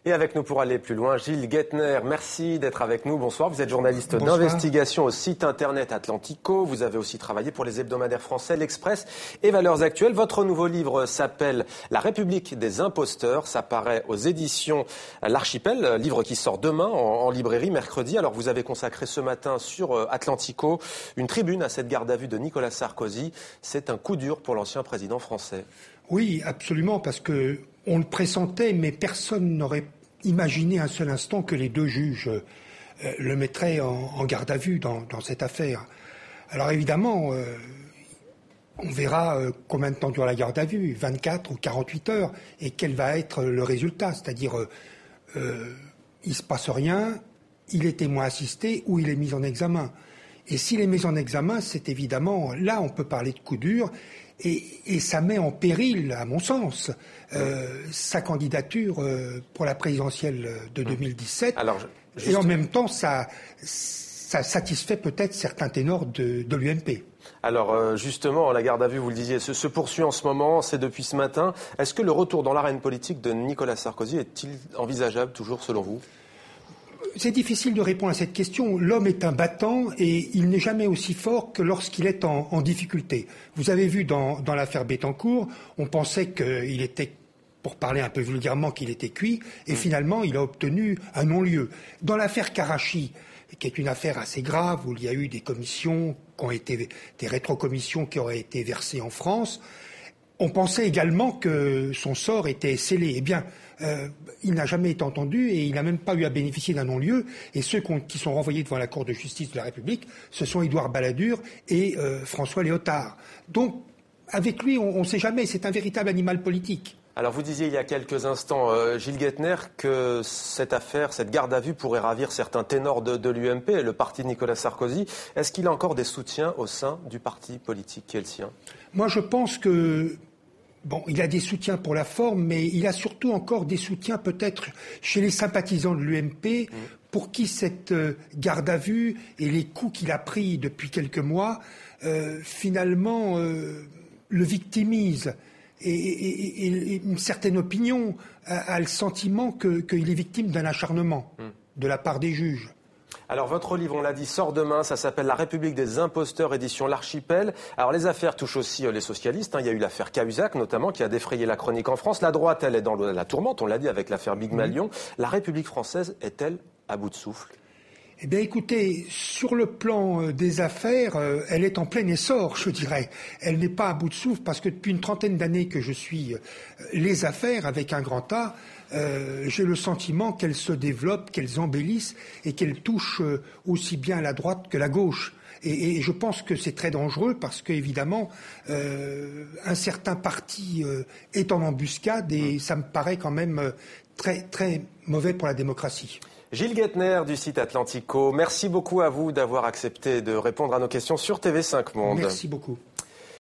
Et avec nous pour aller plus loin, Gilles Guettner, merci d'être avec nous. Bonsoir, vous êtes journaliste d'investigation au site internet Atlantico. Vous avez aussi travaillé pour les hebdomadaires français L'Express et Valeurs Actuelles. Votre nouveau livre s'appelle La République des imposteurs. Ça paraît aux éditions L'Archipel, livre qui sort demain en librairie, mercredi. Alors vous avez consacré ce matin sur Atlantico une tribune à cette garde à vue de Nicolas Sarkozy. C'est un coup dur pour l'ancien président français. Oui, absolument, parce que on le pressentait, mais personne n'aurait imaginé un seul instant que les deux juges le mettraient en garde à vue dans cette affaire. Alors évidemment, on verra combien de temps dure la garde à vue, 24 ou 48 heures, et quel va être le résultat. C'est-à-dire, il ne se passe rien, il est témoin assisté ou il est mis en examen. Et s'il est mis en examen, c'est évidemment, là on peut parler de coup dur, et ça met en péril, à mon sens, sa candidature pour la présidentielle de 2017. Alors, et en même temps, ça satisfait peut-être certains ténors de l'UMP. Alors justement, la garde à vue, vous le disiez, se poursuit en ce moment, c'est depuis ce matin. Est-ce que le retour dans l'arène politique de Nicolas Sarkozy est-il envisageable toujours selon vous ? C'est difficile de répondre à cette question. L'homme est un battant et il n'est jamais aussi fort que lorsqu'il est en difficulté. Vous avez vu dans l'affaire Bettencourt, on pensait qu'il était, pour parler un peu vulgairement, qu'il était cuit, et finalement il a obtenu un non-lieu. Dans l'affaire Karachi, qui est une affaire assez grave, où il y a eu des commissions, des rétrocommissions qui auraient été versées en France, on pensait également que son sort était scellé. Eh bien, il n'a jamais été entendu et il n'a même pas eu à bénéficier d'un non-lieu. Et ceux qui sont renvoyés devant la Cour de justice de la République, ce sont Édouard Balladur et François Léotard. Donc, avec lui, on ne sait jamais, c'est un véritable animal politique. Alors vous disiez il y a quelques instants, Gilles Guettner, que cette affaire, cette garde à vue pourrait ravir certains ténors de l'UMP, le parti de Nicolas Sarkozy. Est-ce qu'il a encore des soutiens au sein du parti politique qui est le sien ? Moi, je pense que il a des soutiens pour la forme, mais il a surtout encore des soutiens peut-être chez les sympathisants de l'UMP, pour qui cette garde à vue et les coups qu'il a pris depuis quelques mois, finalement, le victimisent. Et une certaine opinion a le sentiment qu'il est victime d'un acharnement de la part des juges. Alors votre livre, on l'a dit, sort demain, ça s'appelle La République des imposteurs, édition L'Archipel. Alors les affaires touchent aussi les socialistes, il y a eu l'affaire Cahuzac notamment qui a défrayé la chronique en France. La droite, elle est dans la tourmente, on l'a dit, avec l'affaire Big Malion. La République française est-elle à bout de souffle ? Eh bien écoutez, sur le plan des affaires, elle est en plein essor, je dirais. Elle n'est pas à bout de souffle parce que depuis une trentaine d'années que je suis les affaires avec un grand A, j'ai le sentiment qu'elles se développent, qu'elles embellissent et qu'elles touchent aussi bien la droite que la gauche. Et je pense que c'est très dangereux parce qu'évidemment, un certain parti est en embuscade et ça me paraît quand même très, très mauvais pour la démocratie. Gilles Guettner du site Atlantico, merci beaucoup à vous d'avoir accepté de répondre à nos questions sur TV5 Monde. Merci beaucoup.